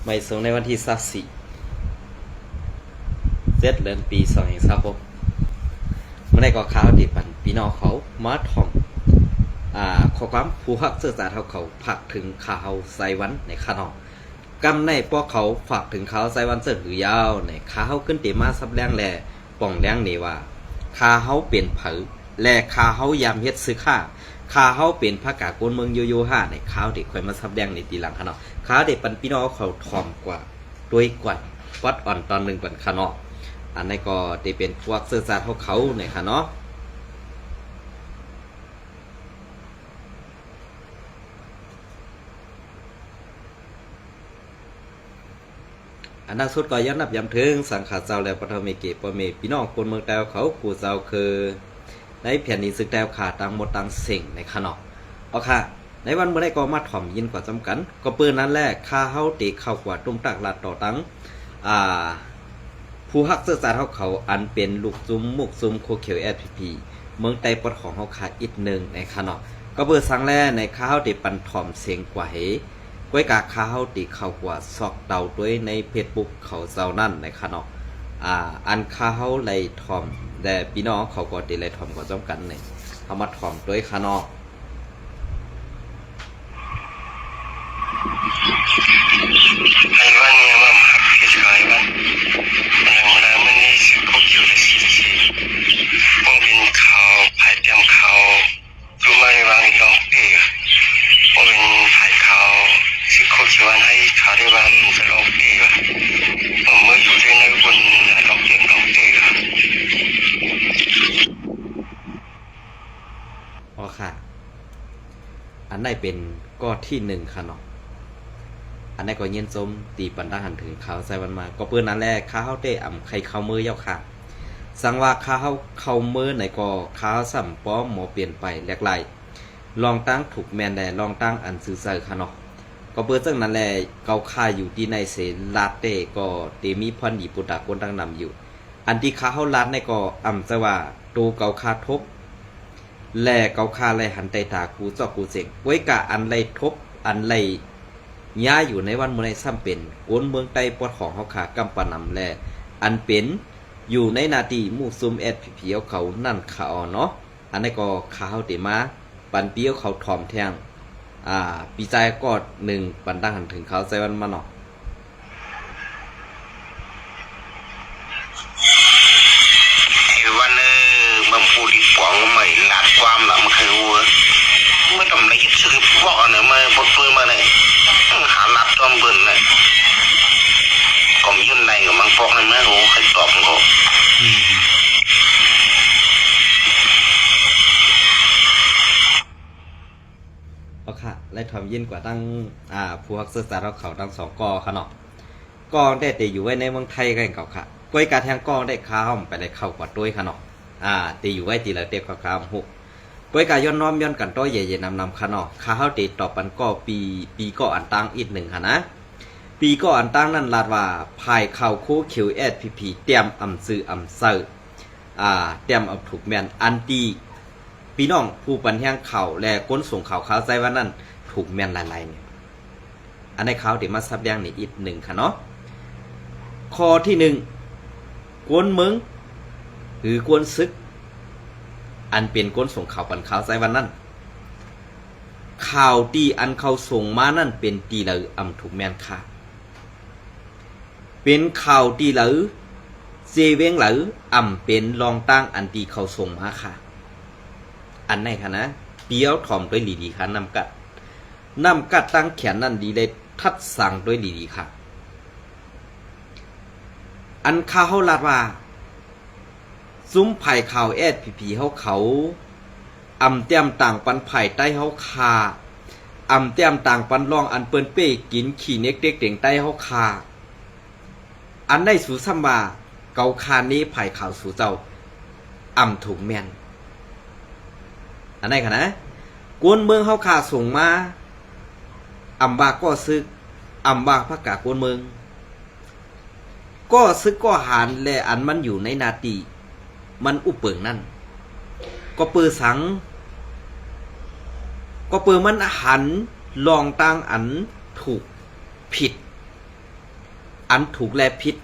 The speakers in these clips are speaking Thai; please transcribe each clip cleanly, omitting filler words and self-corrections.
ไม่ส่งในวันที่24เดือนปี2026เมื่อได้ก็ข่าวที่ปันพี่น้องเขามาถ่อมข้อความผู้ฮักเสื้อสาเขาผักถึงข่าวไซวันในข่าวกำในพวกเขาฝากถึงข่าวไซวันเสื้อหือยาวในข่าวขึ้นตีมาซับแรงแลป่องแรงนี่ว่าข่าวเปลี่ยนเผอและข่าวยามเฮ็ดซื้อค่าข่าวเป็นพระกาโกนเมืองโยโย่5ในข่าวเด็กค่อยมาซับแดงในตีหลังข่าวข่าวเด็กปันพี่น้องเขาถ่อมกว่าด้วยกว่าวัดอ่อนตอนหนึ่งปันข่าวอันนี้ก็จะเป็นพวกเสื้อสาเขาในข่าวอันนั้นสุดก็ย้อนนับย้ำถึงสังขารเจ้าแล้วปฐมเกปเมพี่น้องคนเมืองแต้วเขากูเจ้าคือในแผ่นดินซึกแต้วขาต่างหมดต่างเสิ่งในขนมเอาค่ะในวันเมื่อได้ก็มาถ่อมยินกว่าจำกันก็ปืนนั้นแรกข้าเฮาตีเข้ากว่าตุ้มตักลาดต่อตั้งผู้ฮักเสื้อสาเขาอันเป็นลูกซุ้มมุกซุ้มโคเขียวSPPเมืองไต้ปดของเขาขาดอีกหนึ่งในขนมก็เปิดสังแรในข้าเฮาตีปันถ่อมเสียงกว่าเฮก้วยกาข้าวตีเข้ากว่าซอกเตาด้วยในเฟซบุ๊กเขาเจ้านั่นในขนมอันข้าวไล่ถ่อมแต่พี่น้องเขาก็ตีไล่ถ่อมก็จำกันเนี่ยเขามาถ่อมด้วยขนม台湾呢，我们还可以去台湾。我们呢是国球的事情，我们靠排点靠，做乜嘢話你當地啊？我們排靠是國球灣喺卡啲話唔使當地啊，我們อยู่ที่ในคน當地啊。อ๋อค่ะอันไหนเป็นก็ที่หนึ่งค่ะเนาะอันนี้ก็เย็นส้มตีปันทหารถึงข้าวใส่วันมาก็เปื้อนนั้นแรกข้าวเตะอ่ำไข่ข้าวมือเย้าค่ะสั่งว่าข้าวมือไหนก็ข้าวสัมป้อมหมอเปลี่ยนไปแหลกไหลลองตั้งถูกแมนแดลองตั้งอันซื้อใส่ค่ะเนาะก็เปื้อนจังนั้นแหละเกาค่าอยู่ที่ในเสลาเต้ก็เตมีพันญี่ปุ่นตะคนตั้งนำอยู่อันที่ข้าวลาดในก็อ่ำจะว่าตูเกาค่าทบแลเกาค่าไรหันไตตากูจอกกูเจ๋งไว้กะอันไรทบอันไรย้ายอยู่ในวันเมื่อไรซ้ำเป็นโอนเมืองไต้ปอดของเขาขากำปนำแลอันเป็นอยู่ในนาทีมู่ซุมSPPเขานั่นข่าวเนาะอันนี้ก็ข่าวเตมาปันเปี้ยวเขาถ่อมแทงปีใจก็หนึ่งปันตั้งหันถึงเขาใจวันมาเนาะวันมันพูดดีกว่าไม่หลาดความหลังมันคือวัวเมื่อทำอะไรยึดซื้อบอกเนี่ยมาบดปืนมาเนี่ยหาหลัดต้อมเบิ่นเนี่ยก็มียุ่นในกับมังปอกให้แม่รู้ใครตอบมันก็เอาค่ะไล่ถ่อมยินกว่าตั้งผู้ฮักเสื้อสารเขาตั้งสองกอค่ะเนาะกอได้แต่อยู่ไว้ในเมืองไทยกันเขาค่ะก้อยการแทงกอได้ข้าวไปได้เข้ากว่าด้วยค่ะเนาะตีอยู่ไว้ตีละเต็กข้าวหุกก้อยการย้อนน้อมย้อนกันต้อยใหญ่ๆนำค่ะเนาะข้าวตีต่อปันก็ปีก็อันตั้งอีกหนึ่งค่ะนะปีก็อันตั้งนั่นลาดว่าภายข่าวโคเขียวSPPเตรียมอำซื้ออำเซอร์เตรียมเอาถูกแมนอันตีพี่น้องผู้ปันแห้งเข่าและก้นส่งข่าวใจว่านั่นถูกแมนหลายๆเนี่ยอันในข่าวเดี๋ยวมาซับแดงนี่อีกหนึ่งค่ะเนาะข้อที่หนึ่งกวนเมืองหรือกวนซึกอันเป็นก้นส่งข่าวปันข่าวใจวันนั้นข่าวตีอันเขาส่งมานั่นเป็นตีเหลืออำถูกแมนค่ะเป็นข่าวตีเหลือเจเวงเหลืออำเป็นรองตั้งอันตีเขาส่งมาค่ะอันไหนคะนะเปี้ยวถ่อมด้วยดีๆค่ะนำกัดตั้งแขนนั่นดีเลยทัดสั่งด้วยดีๆค่ะอันข่าวเขาลาดว่าซุ้มไผ่ข่าวSPPเขาอำเตียมต่างปันไผ่ใต้เขาคาอำเตียมต่างปันรองอันเปิ้นเป้กินขี่เน็กเด็กเต่งใต้เขาคาอันได้สู่ซ้ำว่าเกาคานี้ไผ่ข่าวสู่เจ้าอำถูกแม่นอันไหนคะนะกวนเมืองเขาขาส่งมาอำบาก็ซึกอำบาพระกากวนเมืองก็ซึกก็หารและอันมันอยู่ในนาตีมันอุปเปิงนั่นก็เปิดสังก็เปิดมันหันลองตั้งอันถูกผิด อันถูกและผิด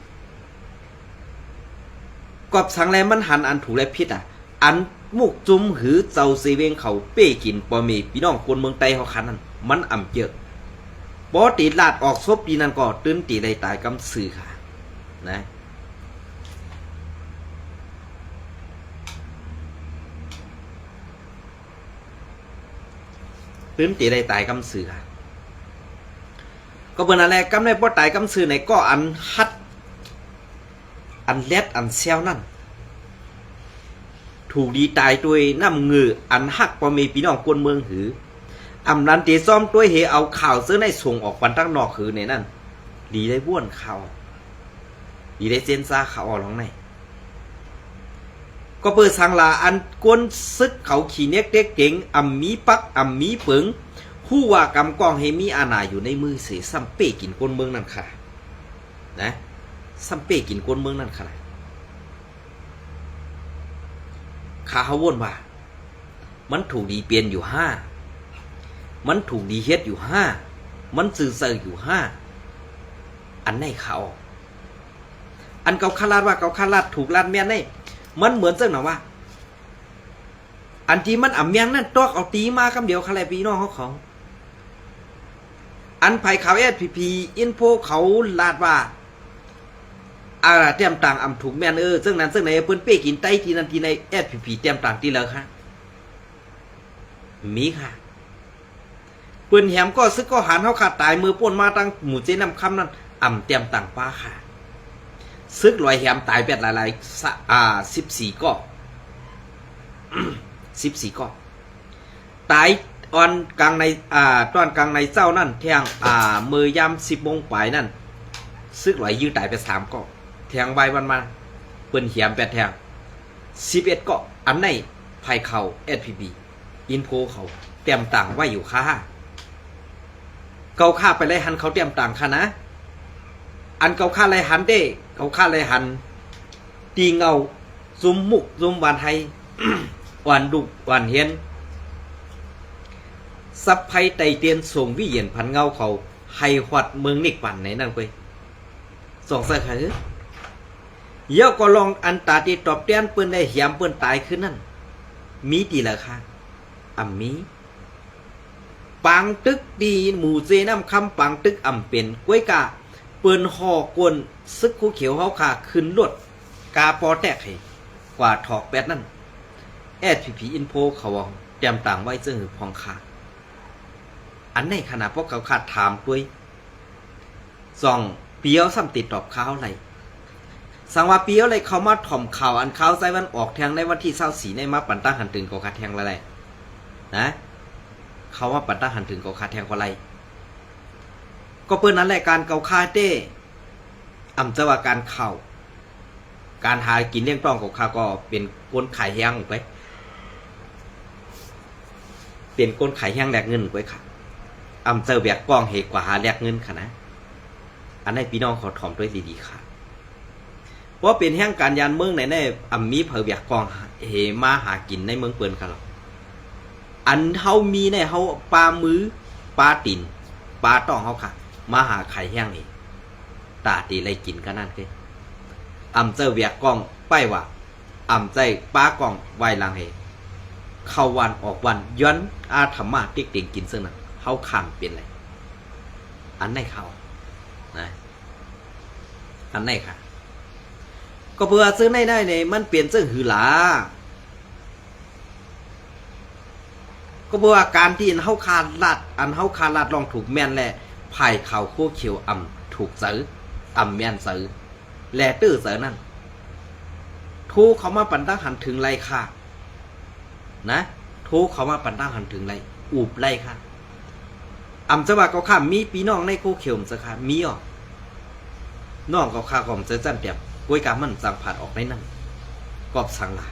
กอบสังแลมันหันอันถูกและผิดอันมุกจุ้มหือเจ้าเซเวงเขาเป้กินปอมีพี่น้องคนเมืองไต้เขาคันนั้นมันอ่ำเจอปอตีลาดออกซบปีนั้นก็ตื้นตีได้ตายกำสื่อค่ะนะตื้นตีได้ตายกำสื่อค่ะก็เป็นอะไรกำในปอตายกำสื่อในก็อันฮัดอันเล็ดอันเซลนั่นถูกดีตายด้วยน้ำเงืออันหักปอมีพี่น้องคนเมืองหืออำนันตีซ่อมตัวเฮเอาข่าวซื้อในส่งออกวันตั้งนอกหือในนั่นดีได้บ้วนข่าวดีได้เจนซาข่าวออกหลังในก็เปิดสังลาอันกวนซึกเขาขี่เน็กเด็กเก่งอำมีปักอำมีเปิงผู้ว่ากำกองเฮมีอาณาอยู่ในมือเสียซัมเป้กินคนเมืองนั่นค่ะนะซัมเป้กินคนเมืองนั่นค่ะข้าเขาวนว่ามันถูกดีเปลี่ยนอยู่5มันถูกดีเฮ็ดอยู่5มันสื่อเสยอยู่5อันไหนเขาอันเกาคาลาดว่าเกาคาลาดถูกลาดแม่นได้มันเหมือนเจ้าหน่ะว่าอันที่มันอ่ำเมียงนั่นตอกเอาตีมาคำเดียวคาแลพี่น้องเขาอันไผ่เขาSPPอินโฟเขาลาดว่าเตรียมต่างอำถูกแม่นซึ่งนั้นซึ่งไหนเพิ่นเป้กินไต้ที่นั่นที่ในSPPเตรียมต่างที่แล้วค่ะมีค่ะเปิ้นแหมก็ซึกก็หันเฮาขาดตายมือป่นมาตั้งหมู่เจนำคำนั้นอ่ำเตรียมต่างป้าค่ะซึกลอยแหมตายแบบหลาย14ก็14ก็ตายตอนกลางในตอนกลางในเจ้านั่นเที่ยงมือยาม10 โมงปลายนั่นซึกลอยยื้อตายไป3ก็แทงใบวันมาเปิ้นเหียม8แทง11ก็อันไหนไผเขา SPP อินโฟเขาเตรียมต่างไว้อยู่ค่ะเกาค่าไปเลยหันเขาเตรียมต่างค่ะนะอันเกาค่าเลยหันเด้เกาค่าเลยหันตีเงาซุมมุกซุมหวานไทย หวานดุหวานเฮียนซับไพไตเตียนส่งวิเยียนพันเงาเขาให้หวัดเมืองนิกปั่นไหนนั่นไปสองสาขาเยอะก็ลองอันตาตีตอบเตียนเปิ้นได้เหียมเปิ้นตายขึ้นนั่นมีตีละค่ะมีปังตึกดีหมู่เจน้ำคำปังตึกเป็นกล้วยกาเปิ้นห่อกวนซึกคู่เขียวเฮาขาขึ้นรถกาปอแตกให้กว่าถอกแปดนั่นSPP อินโฟเขาเตรียมต่างไว้เจอหือพองขาอันในขณะพวกเขาขาดถามด้วยส่องเปียวซ้ำติดตอบข้าวไรสังว่าเปียวเลยเขามาถ่อมข่าวอันข้าวไซวันออกแทงในวันที่24ในมาปั่นตั้งหันถึงกอขาแทงอะไรนะเขาว่าปั่นตั้งหันถึงกอขาแทงอะไรก็เปิ้นนั้นแหละการเกาคาเต้จะว่าการเข่าการหากินเลี้ยงต้องของข้าก็เป็นก้นขายแห้งไปเป็นก้นขายแห้งแลกเงินไปค่ะเจอแบบกล้องเหตุกว่าหาแลกเงินค่ะนะอันนี้พี่น้องเขาถ่อมด้วยดีๆค่ะเพราะเป็นแห้งการยานเมืองไหนมีเผยแบบกล้องเหมาหากินในเมืองเปิ้นค่ะหรออันเฮามีในเฮาปลามือปลาติ่นปลาต้องเฮาค่ะมาหาไข่แห้งนี่ตาตีไรกินกันนั่นเด้เจอเวียกกล้องป้ายว่าใจป้ากล้องไวลังเฮเข้าวันออกวันย้อนอาธรรมะติ๊กติงกินซึ่งนั้นเขาขามเป็นไรอันไหนเขานะอันไหนค่ะก็เพื่อซื้อได้เนี่ยมันเปลี่ยนซึ่งหือหลาก็เพื่อการที่เขาคาลัดเขาคาลัดลองถูกแม่นแหละภายเขาโคเขียวถูกซื้อแม่นซื้อแหล่ตื้อเสือนั่นทูเขามาปั่นตั้งหันถึงไรค่ะนะทูเขามาปั่นตั้งหันถึงไรอูบไรค่ะจะว่าเขาข้ามมีปีน้องในโคเขียวสักค่ะมีอ่ะน้องเขาข้าของเจ้าจันเตียบกล้วยกามันสั่งผ่านออกในนั่นกอบสั่งละ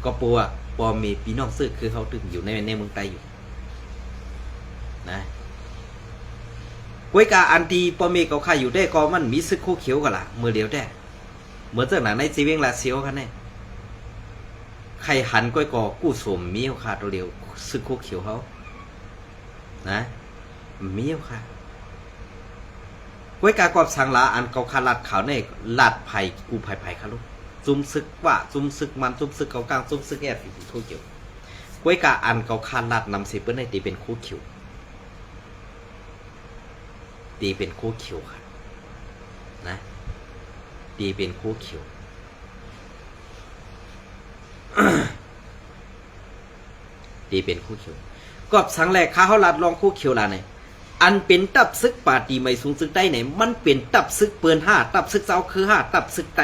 ก็ปัวปอมีปีน้องซื้อคือเขาถึงอยู่ในเมืองไทยอยู่นะกล้วยกาอันตีปอมีเขาขายอยู่ได้ก็มันมีซึกโคเขียวกันละมือเดียวได้เหมือนจากหนังในซีเวงลาเซียวกันแน่ใครหันกล้วยกอกู้สมมีเขาขาดตัวเดียวซึกโคเขียวเขานะมีเขาขาด ก้วยกากอบสังลาอันเกาคาลัดขาวในลาดไผ่กูไผ่ค่ะลูกซุ่มซึกว่าซุ่มซึกมันซุ่มซึกเกากลางซุ่มซึกแอดฝีคู่เขียวก้วยกาอันเกาคาลัดนำสิเปิ้นให้ตีเป็นคู่เขียวตีเป็นคู่เขียวค่ะนะตีเป็นคู่เขียว ตีเป็นคู่เขียวกอบสังแรกข้าเขาลัดลองคู่เขียวละเนี่ยอันเป็นตับซึกป่าตีไม่สูงซึกได้ไหนมันเป็นตับซึกเปิน5ตับซึกเจ้าคือ5ตับซึกไต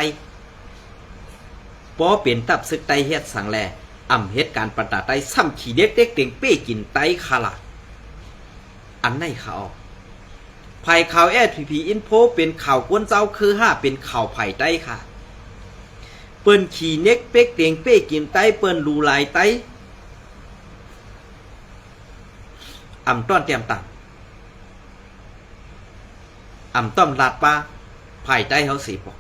ปอเป็นตับซึกไตเฮ็ดสังแลอ่ำเฮ็ดการประดาไตซ้ำขี่เด็กเด็กเต่งเป้กินไตคาลาอันไหนข่าวไผ่ข่าวแอดพีอินโฟเป็นข่าวกวนเจ้าคือ5เป็นข่าวไผ่ไตค่ะเปิ้นขี่เน็กเป๊กเต่งเป้กินไตเปิ้นรูลายไตอ่ำต้อนเตรียมตังอ่ำต้อมลาดปลาภายใต้เขาสีบอก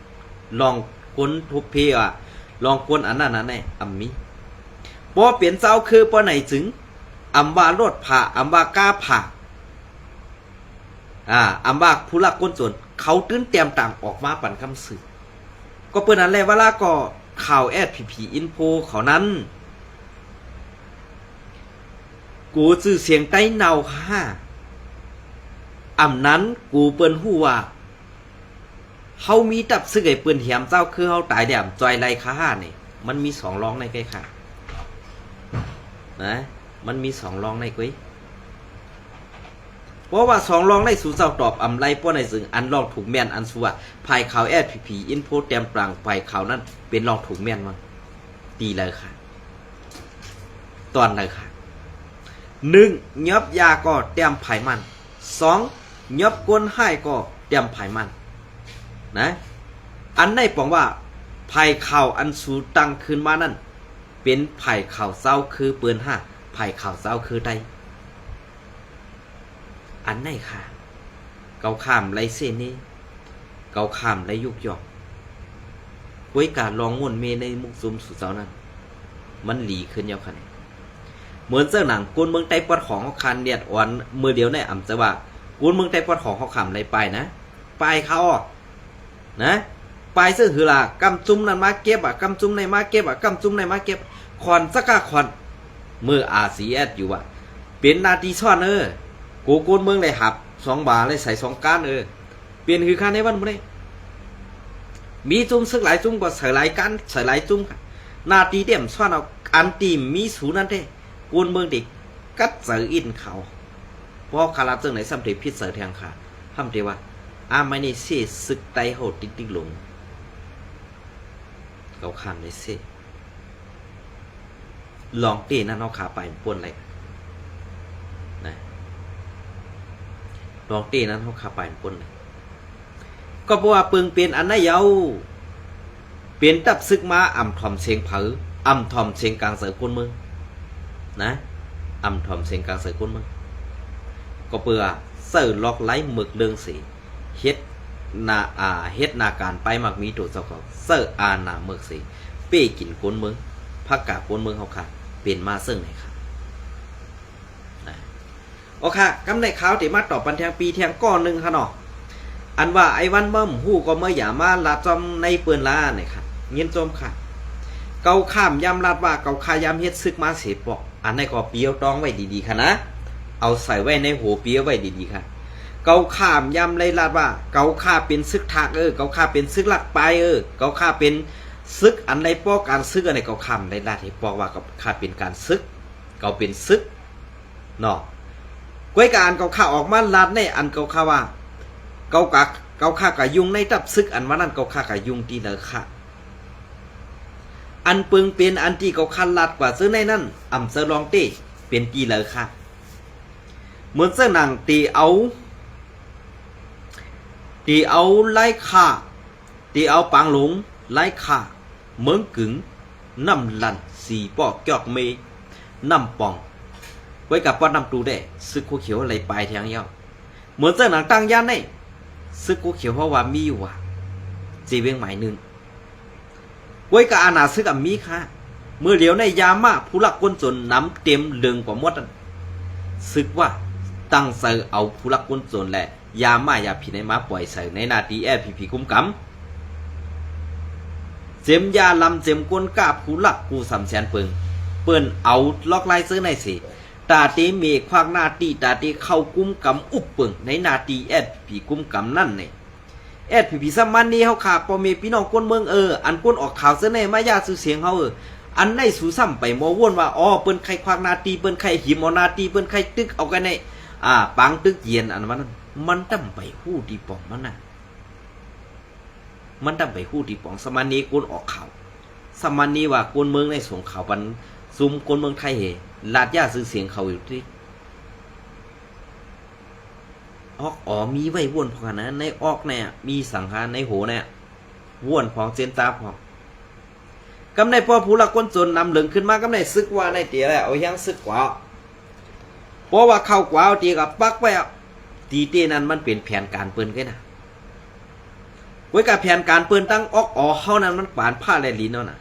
ลองก้นทุบเพียลองก้นอันนั้นนั่นแน่อ่ำมีพอเปลี่ยนเจ้าคือปอไหนถึงอ่ำว่าโลดผ่าอ่ำว่าก้าผ่าอ่ำว่าผู้ลักก้นส่วนเขาตื้นเตรียมต่างออกมาปั่นคำสื่อก็เปิดนั้นแหละว่าล่ะก็ข่าวแอดพีอินโฟเขานั้นกูจื้อเสียงไต้เนาค่ะอ่ำนั้นกูเปิ้นฮู้ว่าเฮามีตับซึกไอ้เปิ้นเหียมเจ้าคือเฮาตายแดมจอยไรค่ะนี่มันมี2รองในใกล้ค่ะนะมันมี2รองในกุ้ยเพราะว่า2รองในสู่เจ้าตอบอำไรป้อในซึ่งอันรองถูกแม่นอันสัวภายข่าวแอดพีอินโฟเต็มปรางภายข่าวนั้นเป็นรองถูกแม่นมั้งตีเลยค่ะตอนเลยค่ะ1ยับยาก็เตรียมไผมัน2ยับก้นให้ก็เตรียมไผมันนะอันในปองว่าไผ่ข่าวอันสูตั้งขึ้นมานั่นเป็นไผ่ข่าวเศร้าคือเปืน5ไผ่ข่าวเศร้าคือใดอันไหนค่ะเกาข้ามไรเส้นนี้เกาข้ามไรยุกยอกไว้การลองง่วนเมในมุกซุมสุดเจ้านั้นมันหลีขึ้นยาวขนาดเหมือนเจ้าหนังกุนเมืองไต้ปอดของเขาคันเดียดอ่อนมือเดียวในอ่ำจะว่ากุนเมืองไต้ปอดของเขาขำไรไปนะไปเขาออกนะไปซึ่งคือล่ะกำจุ่มนั่นมาเก็บกำจุ่มในมาเก็บกำจุ่มในมาเก็บคอนสักกะคอนมือRCSอยู่เป็นนาทีซ่อนกูกุนเมืองเลยหับ2 บาทเลยใส่2 ก้านเปลี่ยนคือค่าในวันมื้อนี้มีจุ่มซึกหลายจุ่มก็ใส่หลายก้านใส่หลายจุ่มนาทีเต็มซ่อนเอาอันตีมีสูนั่นเด้กูนเมืองดิกัดเสืออินเขาเพราะคาราจึงไหนสัมเทพิษเสือแทงขาทำเทว่าไม่ได้เสียศึกไตโหดติ๊กหลงเขาข้ามได้เสียลองเต้นั่นเอาขาไปปวนอะไรนะลองเต้นั้นเอาขาไปปวนเลยก็เพราะว่าปึงเป็นอันนั้นเยาเปลี่ยนตับซึกมาอ่ำทอมเสียงเผออ่ำทอมเสียงกลางเสือกุนเมืองนะอ่ำทอมเสียงกลางเสือกุนเมืองก็เปื่อเสือล็อกไล่หมึกเรืองสีเฮ็ดนาการไปมักมีตัวเจ้าของเสือหนาหมึกสีเป้กินกุนเมืองผักกากุนเมืองเขาค่ะเป็นมาซึ่งไหนครับนะโอเคกำในข่าวที่มาตอบปันแทงปีแทงก้อนหนึ่งค่ะเนาะอันว่าไอ้วันเมื่อหู้ก็เมื่ออย่ามาลาจอมในเปืนลาเนี่ยค่ะเงี้ยจมค่ะเกาข้ามยำลาดว่าเกาขายำเฮ็ดซึกมาเสียปอกอันนี้ก็เปียวต้องไว้ดีๆค่ะนะเอาใส่ไว้ในหัวเปียวไว้ดีๆค่ะเกาข้ามยำเลยลาดว่าเกาข้าเป็นซึกทักเกาข้าเป็นซึกหลักไปเกาข้าเป็นซึกอันใดปอกการซึกอันไหนเกาข้ามได้ลาดให้ปอกว่าเกาข้าเป็นการซึกเกาเป็นซึกเนาะก้วยการเกาข้าออกมาลาดในอันเกาข้าว่าเกาข้ากะยุงในตับซึกอันว่านั่นเกาข้ากะยุงตีเลยค่ะอันปึงเป็นอันที่เกาคันลัดกว่าซื้อในนั่นอ่ำเซอร์ลองเต้เป็นตีเลยค่ะเหมือนเสื้อหนังตีเอาไล่ข่าตีเอาปางหลงไล่ข่าเหมือนกึ๋งน้ำลันสีปอกจอกเมน้ำปองไว้กับป้อนน้ำตูได้ซึกคู่เขียวอะไรปลายแทงยาวเหมือนเสื้อหนังตั้งย่านในซึกกูเขียวเพราะว่ามีอยู่จีเวียงหมายหนึ่งไว้กับอาณาซึกมีค่ะเมื่อเดียวในยามาผู้หลักคนจนน้ำเต็มเลืองกว่าหมดซึกว่าตั้งเสือเอาผู้หลักคนจนแหละ ยามาอย่าผิดในมาปล่อยใส่ในนาตีแอพีพีกุ้มกำเจมยาลำเจมกวนกาบกูหลักกูสำแสนเปิงเปิ้นเอาล็อกไล่ซื้อในสิตาตีเมฆควางนาตีตาตีเข้ากุ้มกำอุบเปิงในนาตีแอพีกุ้มกำนั่นเนี่ยแอดผีสมันนี่เฮาขาปอเมพี่น้องคนเมืองอันก้นออกข่าวเสนอมายาสื่อเสียงเฮาอันในสู่ซ้ำไปมอว่นว่าอ๋อเปิ้นไข่ควางนาตีเปิ้นไข่หิมอนาตีเปิ้นไข่ตึกเอากันในปังตึกเย็นอันมันตั้มไปฮู้ดีป่องมันน่ะมันตั้มไปฮู้ดีป่องสมันนี้ก้นออกข่าวสมันนี้ว่าก้นเมืองในส่งข่าวปันซุมก้นเมืองไทยเฮลาดยาสื่อเสียงเขาอยู่ที่ออกมีไว้ว่นพอนะในออกเนี่ยมีสังหารในโหเนี่ยว่นพองเจนตาพองกำในพอผู้หลักคนจนนำเหลืองขึ้นมากำในซึกว่าในเตี๋ยแหละเอายังซึกกว่าเพราะว่าเข้ากว่าเอาตีกับปักไว้ตีเต้นั้นมันเป็นแผนการเปิ้นกันนะไว้กับแผนการเปิ้นตั้งออกเฮานั้นมันปานผ้าแลลิ้นเนาะน่ะ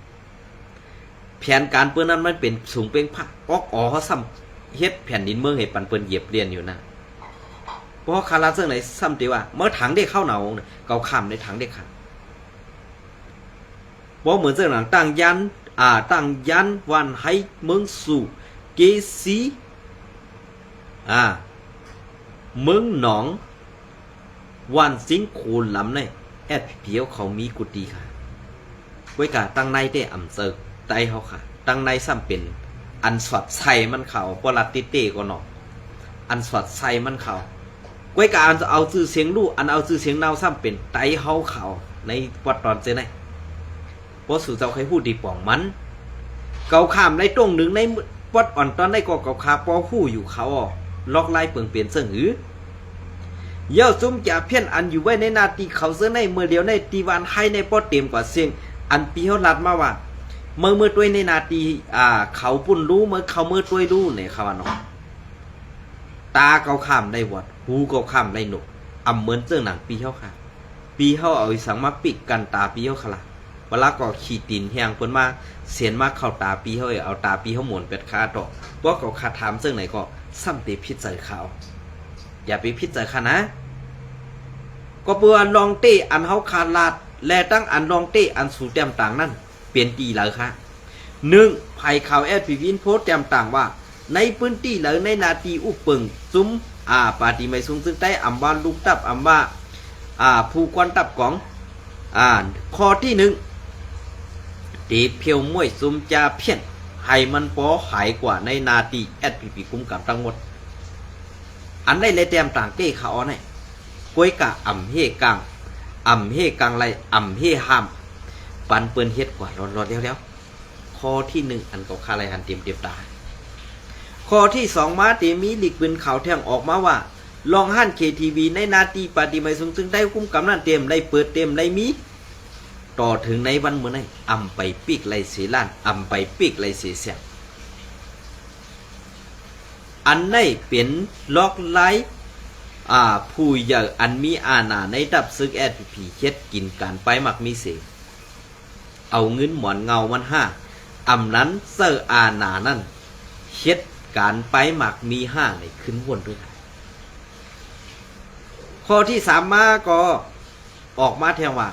แผนการเปิ้นนั้นมันเป็นสูงเป้งผ้าออกเฮาซ้ำเฮ็ดแผ่นดินเมืองให้ปันเปิ้นเหยียบเรียนอยู่นะเพราะคาราเซิงไหนซ้ำตีว่าเมื่อถังได้เข้าเหนาเกาข้ามในถังได้ขันเพราะเหมือนเรื่องหลังตั้งยันวันให้เมืองสู่เกซีเมืองหนองวันสิงโคนลำในแอดเพียวเขามีกุฏิค่ะไว้กะตั้งในได้อ่ำเซิกไตเขาค่ะตั้งในซ้ำเป็นอันสอดใส่มันเขาปลัดติเต้ก็หนอกอันสอดใส่มันเขาไว้กะอันเอาชื่อเสียงลูกอันเอาชื่อเสียงนาวซ้ำเป็นไตเขาเขาในวัดตอนเจไหนเพราะสู่เจ้าใครพูดดีป่องมันเกาข้ามในตรงหนึ่งในวัดอ่อนตอนในก็เกาขาปอผู้อยู่เขาล็อกไล่เปิงเปลี่ยนเสื่อหือเย่าซุ่มจะเพี้ยนอันอยู่ไว้ในนาตีเขาเสื้อในเมื่อเดียวในตีวันให้ในป้อเต็มกว่าเสียงอันปีเขาลัดมาว่าเมื่อตัวในนาตีเขาปุ่นรู้เมื่อเขาเมื่อตัวรู้เนี่ยเขาว่าน้องตาเกาข้ามได้วัดหูเกาข้ามได้หนุกเหมือนเจ้าหนังปีเขาค่ะปีเขาเอาสังมาปิดกันตาปีเขาขละเวลาก็ขีดตีนแหงเพิ่นมาเสียนมาเข้าตาปีเขาเอาตาปีเขาหมุนเป็ดคาต่อเพราะเขาคาถามเจ้าไหนก็ซ้ำเตะพิษใจเขาอย่าไปพิษใจเขานะก็เพื่อลองเตะอันเขาขาดลาดและตั้งอันลองเตะอันสู่แต้มต่างนั่นเปลี่ยนตีเลยค่ะ1ภัยข่าวแอดพีวินโพสแต้มต่างว่าในพื้นที่เลยในนาทีอุปเปิงซุ้มปาฏิไม่สูงซึ่งใต้อำว่าลูกตับอำว่าผู้ควันตับของข้อที่1ตีเพียวมวยซุมจาเพี้ยนให้มันปอหายกว่าในนาทีแอดพีพีคุ้มกับทั้งหมดอันได้เลยแต้มต่างเก้เขาเนี่ยกวยกะเฮกังไรเฮห้ามปันเปิ้นเฮ็ดกว่ารอดแล้วข้อที่1อันเขาคาไรหันเตรียมตาข้อที่2มาเตมีหลีกปืนข่าวแท่งออกมาว่าลองหั่น KTV ในนาทีปฏิไม่สูงซึ่งได้คุ้มกำนั่นเต็มได้เปิดเต็มได้มีต่อถึงในวันเมื่อไหร่ไปปีกไรเสียล้านไปปีกไรเสียเสียอันไหนเป็นล็อกไลผู้ใหญ่อันมีอาณาในดับซึกแอดพีเฮ็ดกินการไปหมักมีเสเอาเงินหมอนเงามันนั้นเซอร์อาณานั่นเฮ็ดการไปหมักมีในขึ้นวนด้วยกันข้อที่3มาก็ออกมาแทงว่า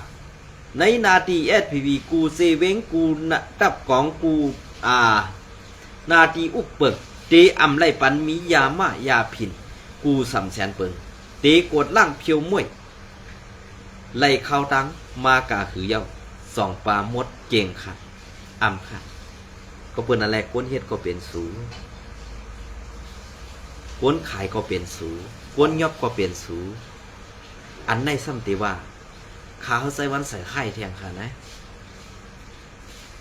ในนาทีแอดพีวีกูเซเวงกูดับของกูนาทีอุกเปิกเตไรปันมียามายาผินกูสำแสนเปิงเตกดล่างเพียวมวยไล่เข้าตังมากาหือเย้า2ปลามดเก่งค่ะค่ะก็เปิ้นอะไรก้นเฮ็ดก็เป็นสูก้นขายก็เป็นสูก้นยอบก็เป็นสูอันในซ้ำติว่าขาเขาใส่วันใส่ไข่แทงค่ะนะ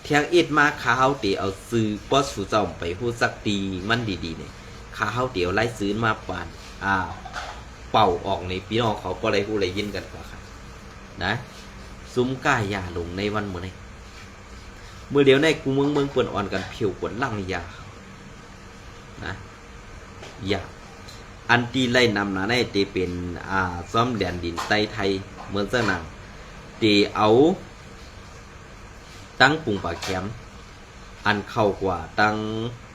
เทียงอิดมาขาเขาตีเอาซื้อป้อสู่เจ้าไปพูดสักตีมันดีๆเนี่ยขาเขาเตี๋ยวไล่ซื้อมาปานเป่าออกในพี่น้องเขาก็เลยพูดเลยยินกันกว่าค่ะนะซุ้มก้ายาลงในวันเมื่อไหร่เมื่อเดียวในกูเมืองเปิ่นอ่อนกันเพียวกวนล่างยานะยาอันตีไล่นำนะในเตเป็นซ้อมแดนดินไตไทยเหมือนเส้นหนังเตเอาตั้งปุ่งปากแคมอันเข้ากว่าตั้ง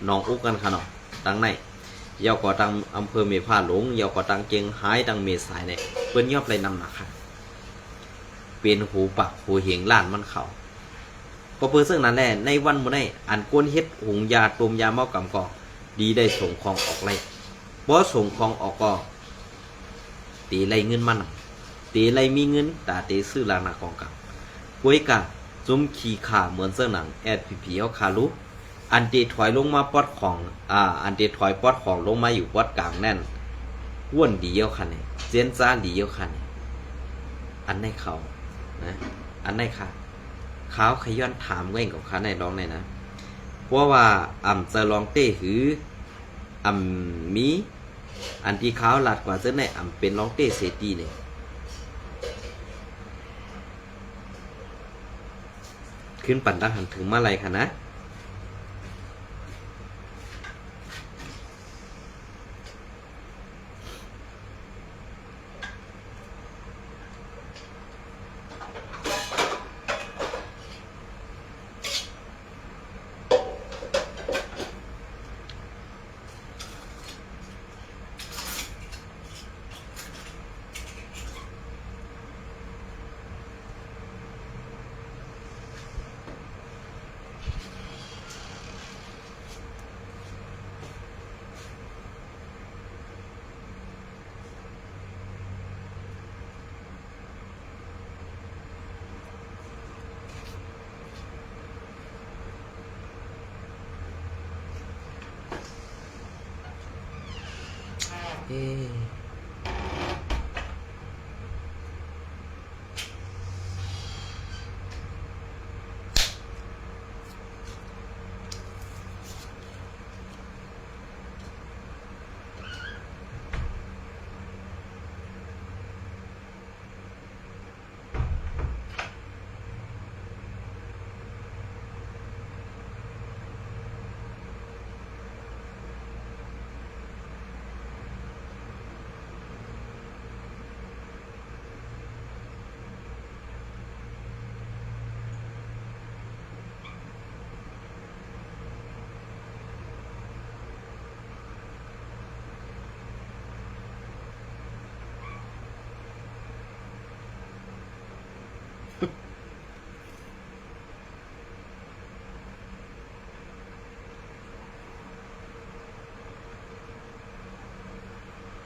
น้องอุกกันค่ะเนาะตั้งใน ยาวก่อตังอำเภอเมพาหลงยาวก่อตังเกียงหายตังเมสายเนี่ยเปิ้นยอบเลยนำหนักค่ะเป็นหูปักหูเหงล้านมันเขาก็เพื่อซึ่งนั้นแหละในวันมื้อนี้อันก้นเฮ็ดหุงยาต้มยาเมากำกอกดีได้ส่งของออกไล่บ่ส่งของออกก็ตีไล่เงินมันตีไล่มีเงินแต่ตีซื้อลางหนักของกับป่วยกะจุ้มขี่ขาเหมือนเสื้อหนังแอดผีๆเอาคารุอันตีถอยลงมาปอดของอันตีถอยปอดของลงมาอยู่ปอดกลางแน่นว่วนดีเยอะคันนี่เจียนจ้าดีเยอะคันนี่อันในเขานะอันในค่ะเขาขย้อนถามเว้งกับเขาในร้องในนะเพราะว่าจะลองเต้หือมีอันที่เขาหลัดกว่าเจ้าในเป็นลองเต้เซตีเนี่ยขึ้นปั่นทหารถึงมาไรค่ะนะเอ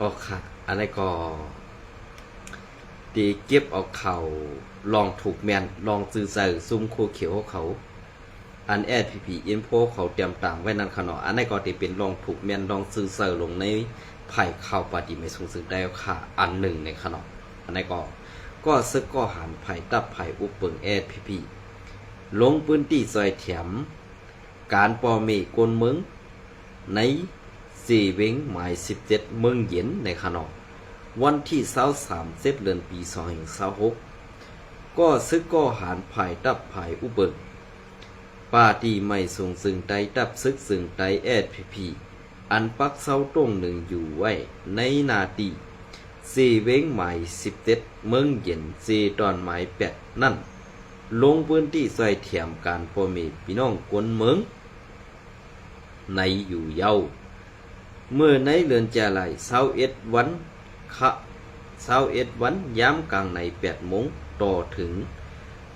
๊อค่ะอะไรก็ตีเก็บเอาเขาลองถูกแมนลองซื้อใส่ซุ่มโคเขียวเขาอันแอดพีอินโฟเขาเตรียมต่างไว้นั่นขนาดอันนี้ก็ตีเป็นลองถูกแมนลองซื้อใส่ลงในไผ่ข้าวปฏิไม่สูงสึกได้ค่ะอันหนึ่งในขนาดอันนี้ก็ซึกก็หันไผ่ตับไผ่อุปเปิงแอดพีลงพื้นที่ซอยแถมการปอเมกวนเมืองใน4เวงหมาย17เมืองเย็นในขนมวันที่23เดือนปี2026ก็ซึกก็หารภายตับภายอุเบิกป้าที่ไม่ส่งสึงใดตับซึกสึงใดแอดพีอันปักเสาตรงหนึ่งอยู่ไว้ในนาตี4เวงหมาย17เมืองเย็น4ตอนหมาย8นั่นลงพื้นที่ซอยเถียมการพ่อแม่พี่น้องกวนเมืองในอยู่เยาเมื่อในเรือนจาไหล21วัน21วันย้ำกลางใน8โมงต่อถึง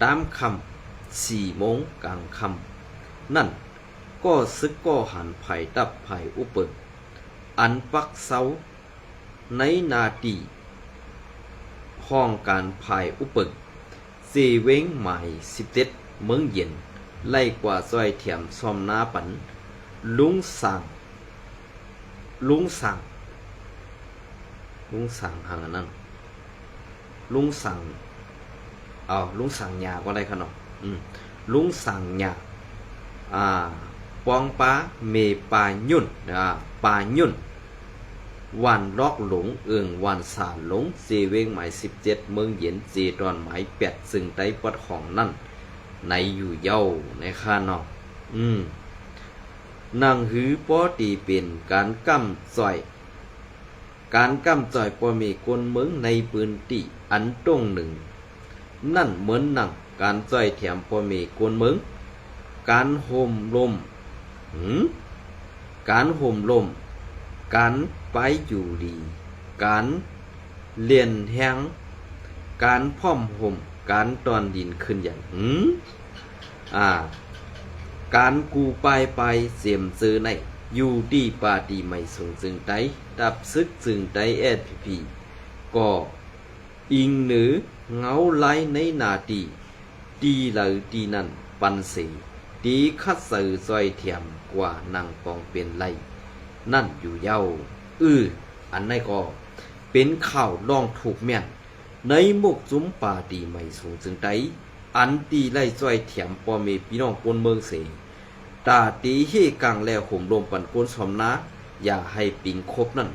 ตามคำ4โมงกลางคำนั่นก็ซึกก็หันไผ่ตับไผ่อุปเปิงอันปักเสาในนาตีห้องการไผ่อุปเปิง4เวงหมาย17เมืองเย็นไล่กว่าซอยเถียมซอมนาปันลุงสั่งหางนั้นลุงสั่งยาก็ได้ขนมลุงสั่งยาปองป้าเมปายุ่นปายุ่นวันลอกหลงวันสาหลง4เวงหมาย17เมืองเย็น4ตอนหมาย8ซึ่งใต้ปอดของนั่นในอยู่เย้าในข้านอกนางหือป้อตีเป็นการก้ำจ่อยป้อมีคนเมืองในพื้นที่อันตรงหนึ่งนั่นเหมือนหนังการจ่อยแถมป้อมีคนเมืองการห่มลม การไปอยู่ดีการเลียนแห้งการพ่อมห่มการตอนดินขึ้นอย่างการกูไปเสียมซื้อในอยู่ดีปาดีไม่ส่งจึงไดดับซึกจึงไดSPP ก็อิงหนือเงาไหลในนาดีดีเหลือดีนั่นปันสีดีคัดสื่อซอยเทียมกว่านางปองเป็นไรนั่นอยู่เย้าอันนั้นก็เป็นข่าวลองถูกแม่นในมุกจุ้มป่าดีไม่สูงจึงไดอันตีไล่ซอยเถียมปอเมพี่น้องคนเมืองเสตาตีเฮกังแล้วข่มลมปันก้นสมนะอย่าให้ปิงคบนั่น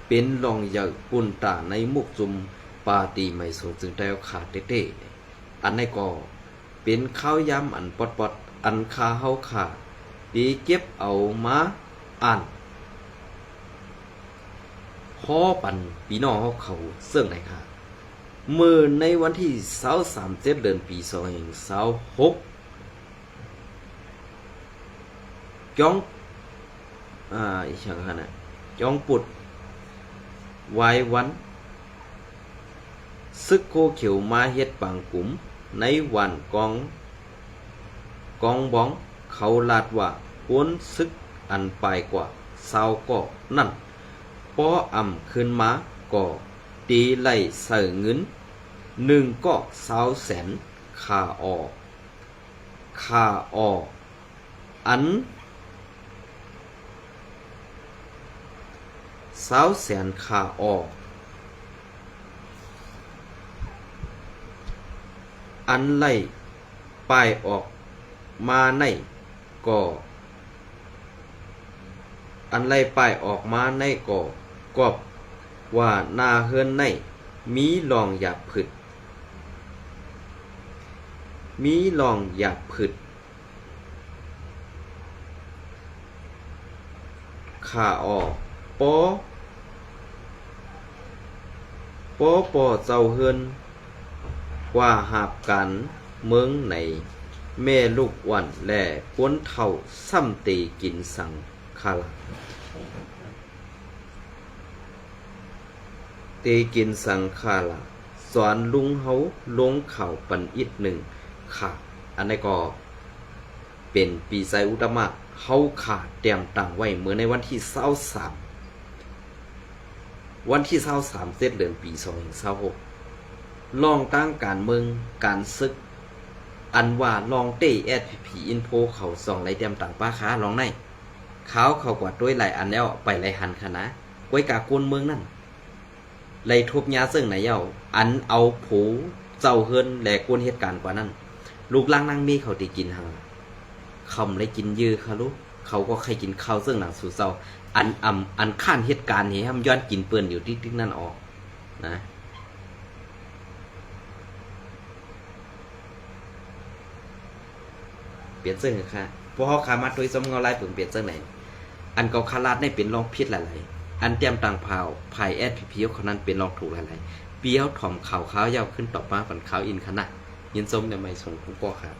เป็นลองใหญ่กุนตาในมุกจุ้มป่าดีไม่สูงจึงไดขาดเต้อันนั้นก็เป็นข้าวยำอันปอดอันคาเฮาขาดดีเก็บเอามาอ่านพอปันพี่น้องเขาเสื่องไหนค่ะเมื่อในวันที่23เดือนปี2026จ้องอีกอย่างค่ะนะจ้องปุดไว้วันซึกโคเขียวมาเฮ็ดปังกุ๋มในวันกองบ้องเขาลาดว่าก้นซึกอันปลายกว่า20ก็นั่นป้อขึ้นมาก็ตีไล่ใส่เงิน1ก็20,000ค่าออกอัน20,000ค่าออกอันไล่ป้ายออกมาในก็อันไล่ป้ายออกมาในก็ว่าหน้าเฮือนในมีลองอยากผึดขาออกปอเจ้าเฮือนว่าหาบกันเมืองในแม่ลูกวันและก้นเท่าซ้ำตีกินสังคาลาตีกินสังคาลาสอนลุงเฮาลงเข่าปันอิดหนึ่งค่ะอันนี้ก็เป็นปีไซอุตมะเฮาขาดเตรียมตังไว้เมื่อในวันที่23เดือนปี2026ลองตั้งการเมืองการศึกอันว่าลองเต้SPP อินโฟเขาส่องไรเตรียมตังป้าค้าลองในเขากว่าด้วยหลายอันแล้วไปหลายหันค่ะนะก้วยกากวนเมืองนั่นไล่ทุบยาซึ่งไหนเย้าอันเอาผูเจ้าเฮือนแหลกวนเหตุการณ์กว่านั้นลูกล่างนั่งมีเขาตีกินหังคำเลยกินยื้อค่ะลูกเขาก็ใครกินข้าวซึ่งหนังสู่เจ้าอันข้านเหตุการณ์นี้ให้มันย้อนกินเปื้อนอยู่ที่นั่นออกนะเปลี่ยนซึ่งค่ะพวกเขาขามาโดยสมเงาไล่เปลี่ยนซึ่งไหนอันเกาคาราดได้เป็นรองพิษหลายๆอันเตรียมต่างเผาภายSPPเขานั้นเป็นรองถูกหลายๆเปี้ยวถ่อมข่าวยาวขึ้นต่อมาฝันขาวอินขนาดยินส้มในไม่ส่งผู้ก่อค่ะ